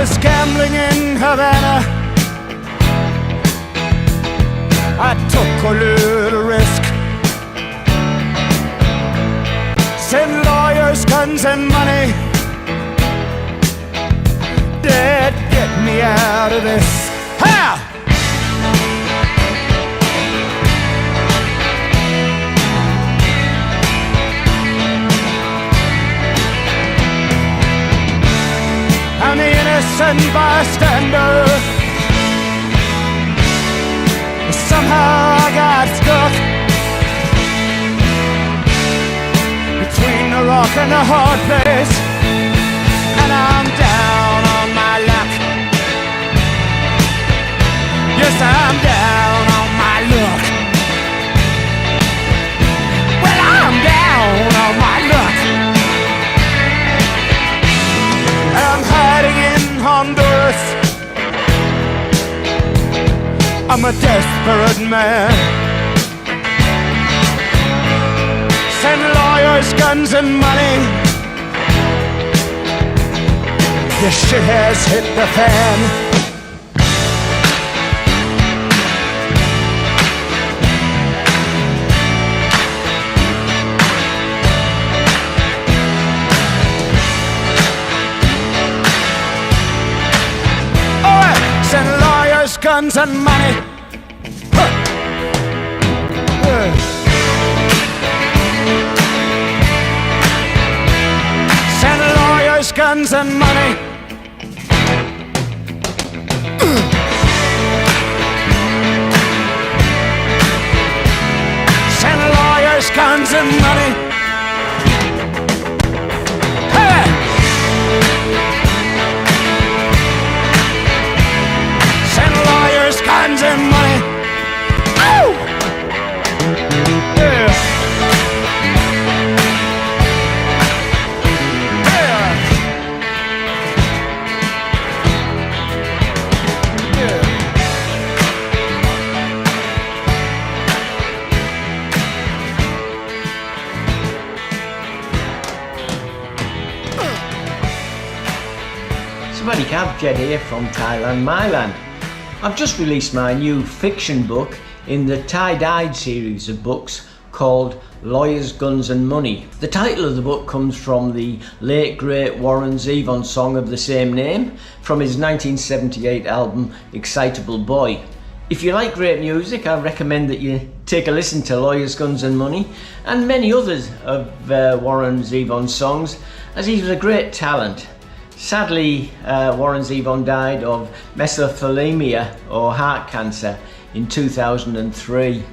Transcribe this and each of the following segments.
was gambling in Havana. I took a little risk. Send lawyers, guns and money. Dad, get me out of this. Ha! I'm the innocent bystander. Somehow I got stuck between the rock and the hard place, and I'm down on my luck. Yes, I'm down on my luck. Well, I'm down on my luck. I'm hiding in Honduras. I'm a desperate man. Send lawyers, guns and money. This shit has hit the fan. Alright, send lawyers, guns and money. Send lawyers, guns and money. Send lawyers, guns and money. Hey! Send lawyers, guns and money. Oh! Yeah. Somebody Cab Jed here from Thailand, Myland. I've just released my new fiction book in the tie-dyed series of books called Lawyers, Guns and Money. The title of the book comes from the late great Warren Zevon song of the same name from his 1978 album Excitable Boy. If you like great music, I recommend that you take a listen to Lawyers, Guns and Money and many others of Warren Zevon's songs, as he was a great talent. Sadly, Warren Zevon died of mesothelioma or heart cancer in 2003.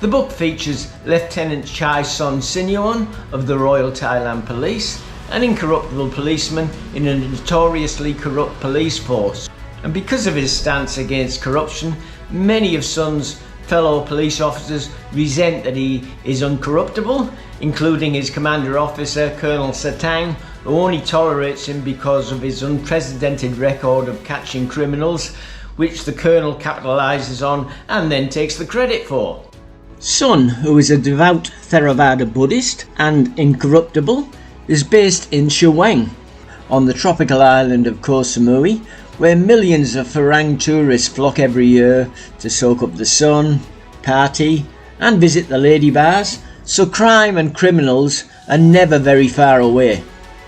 The book features Lieutenant Chai Son Sinuan of the Royal Thailand Police, an incorruptible policeman in a notoriously corrupt police force. And because of his stance against corruption, many of Son's fellow police officers resent that he is uncorruptible, including his commander officer, Colonel Satang, who only tolerates him because of his unprecedented record of catching criminals, which the Colonel capitalises on and then takes the credit for. Son, who is a devout Theravada Buddhist and incorruptible, is based in Shawang, on the tropical island of Koh Samui, where millions of Farang tourists flock every year to soak up the sun, party and visit the lady bars, so crime and criminals are never very far away.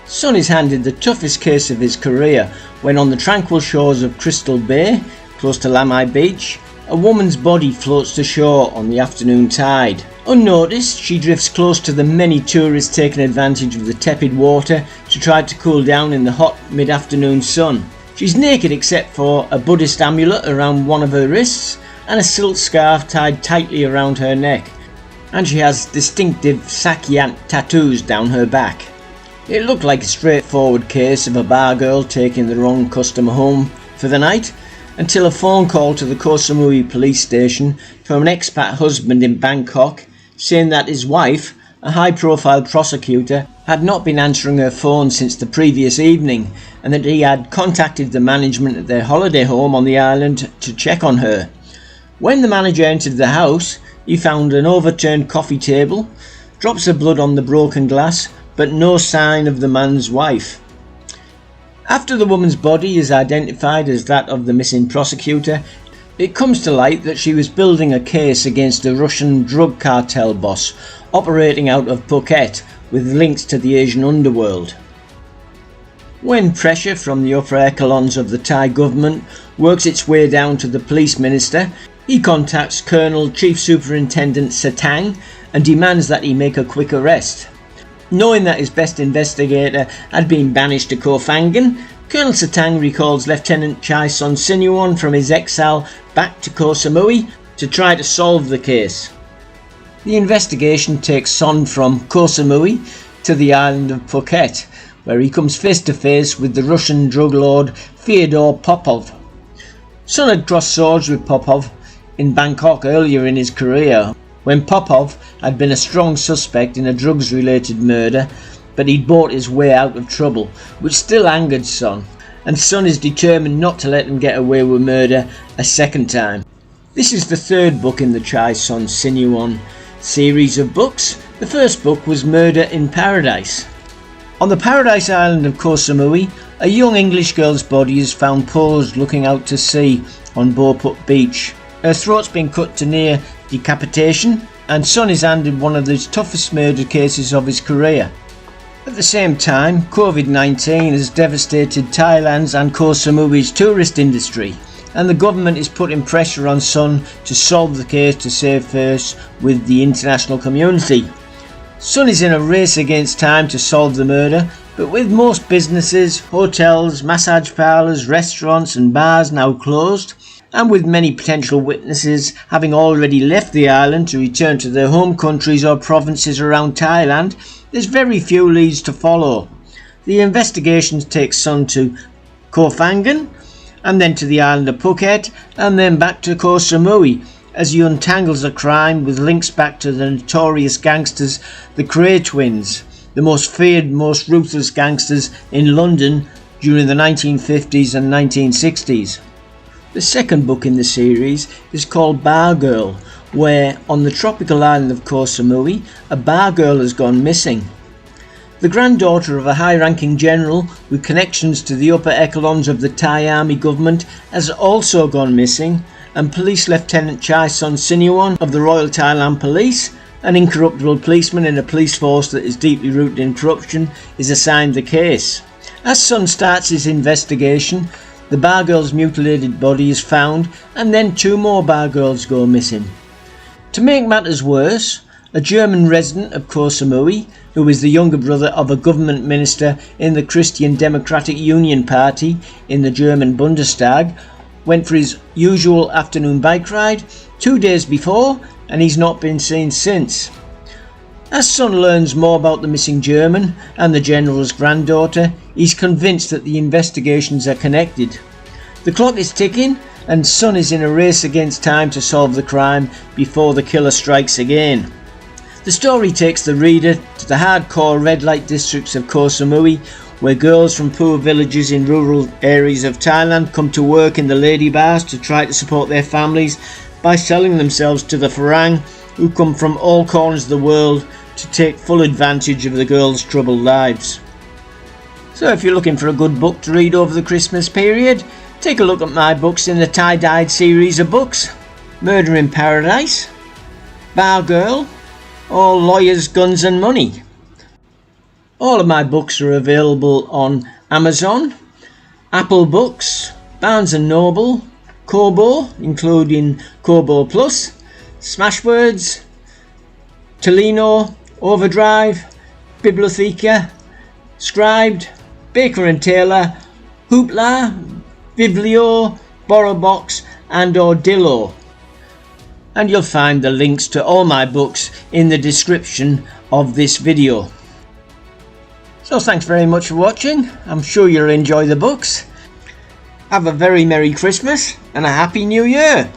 Son is handed the toughest case of his career when on the tranquil shores of Crystal Bay, close to Lamai Beach, a woman's body floats to shore on the afternoon tide. Unnoticed, she drifts close to the many tourists taking advantage of the tepid water to try to cool down in the hot mid-afternoon sun. She's naked except for a Buddhist amulet around one of her wrists and a silk scarf tied tightly around her neck. And she has distinctive Sak Yant tattoos down her back. It looked like a straightforward case of a bar girl taking the wrong customer home for the night, until a phone call to the Koh Samui police station from an expat husband in Bangkok saying that his wife, a high-profile prosecutor, had not been answering her phone since the previous evening and that he had contacted the management at their holiday home on the island to check on her. When the manager entered the house, he found an overturned coffee table, drops of blood on the broken glass, but no sign of the man's wife. After the woman's body is identified as that of the missing prosecutor, it comes to light that she was building a case against a Russian drug cartel boss operating out of Phuket with links to the Asian underworld. When pressure from the upper echelons of the Thai government works its way down to the police minister, he contacts Colonel Chief Superintendent Satang and demands that he make a quick arrest. Knowing that his best investigator had been banished to Koh Phangan, Colonel Satang recalls Lieutenant Chai Son Sinuan from his exile back to Koh Samui to try to solve the case. The investigation takes Son from Koh Samui to the island of Phuket, where he comes face to face with the Russian drug lord Fyodor Popov. Son had crossed swords with Popov in Bangkok earlier in his career, when Popov had been a strong suspect in a drugs-related murder, but he'd bought his way out of trouble, which still angered Son, and Son is determined not to let him get away with murder a second time. This is the third book in the Chai Son Sinuan series of books. The first book was Murder in Paradise. On the paradise island of Koh Samui, a young English girl's body is found posed looking out to sea on Boput Beach. Her throat's been cut to near decapitation, and Son is handed one of the toughest murder cases of his career. At the same time, COVID-19 has devastated Thailand's and Koh Samui's tourist industry, and the government is putting pressure on Son to solve the case to save face with the international community. Son is in a race against time to solve the murder, but with most businesses, hotels, massage parlours, restaurants and bars now closed, and with many potential witnesses having already left the island to return to their home countries or provinces around Thailand, there's very few leads to follow. The investigations take Son to Koh Phangan, and then to the island of Phuket, and then back to Koh Samui, as he untangles a crime with links back to the notorious gangsters, the Kray twins, the most feared, most ruthless gangsters in London during the 1950s and 1960s. The second book in the series is called Bar Girl, where, on the tropical island of Koh Samui, a bar girl has gone missing. The granddaughter of a high-ranking general with connections to the upper echelons of the Thai army government has also gone missing, and Police Lieutenant Chai Son Sinuan of the Royal Thailand Police, an incorruptible policeman in a police force that is deeply rooted in corruption, is assigned the case. As Son starts his investigation, the bar girl's mutilated body is found, and then two more bar girls go missing. To make matters worse, a German resident of Koh Samui, who is the younger brother of a government minister in the Christian Democratic Union Party in the German Bundestag, went for his usual afternoon bike ride 2 days before, and he's not been seen since. As Son learns more about the missing German and the general's granddaughter, he's convinced that the investigations are connected. The clock is ticking, and Son is in a race against time to solve the crime before the killer strikes again. The story takes the reader to the hardcore red light districts of Koh Samui, where girls from poor villages in rural areas of Thailand come to work in the lady bars to try to support their families by selling themselves to the Farang, who come from all corners of the world to take full advantage of the girls' troubled lives. So if you're looking for a good book to read over the Christmas period, take a look at my books in the tie-dyed series of books: Murder in Paradise, Bar Girl, or Lawyers, Guns and Money. All of my books are available on Amazon, Apple Books, Barnes & Noble, Kobo, including Kobo Plus, Smashwords, Tolino, Overdrive, Bibliotheca, Scribed, Baker & Taylor, Hoopla, Biblio, BorrowBox and Ordillo. And you'll find the links to all my books in the description of this video. So thanks very much for watching. I'm sure you'll enjoy the books. Have a very Merry Christmas and a Happy New Year.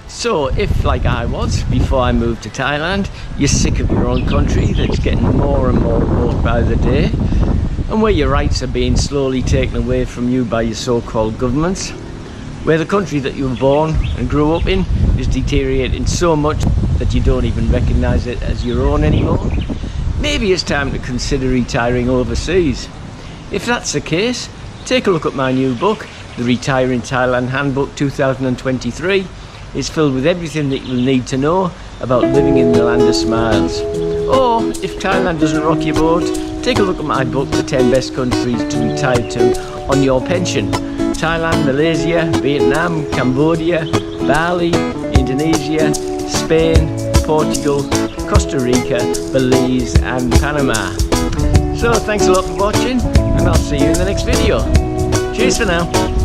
So if, like I was before I moved to Thailand, you're sick of your own country that's getting more and more remote by the day, and where your rights are being slowly taken away from you by your so-called governments, where the country that you were born and grew up in is deteriorating so much that you don't even recognise it as your own anymore, maybe it's time to consider retiring overseas. If that's the case, take a look at my new book, The Retire in Thailand Handbook 2023. It's filled with everything that you'll need to know about living in the land of smiles. Or, if Thailand doesn't rock your boat, take a look at my book, The 10 Best Countries to Retire to on Your Pension. Thailand, Malaysia, Vietnam, Cambodia, Bali, Indonesia, Spain, Portugal, Costa Rica, Belize and Panama. So thanks a lot for watching, and I'll see you in the next video. Cheers for now.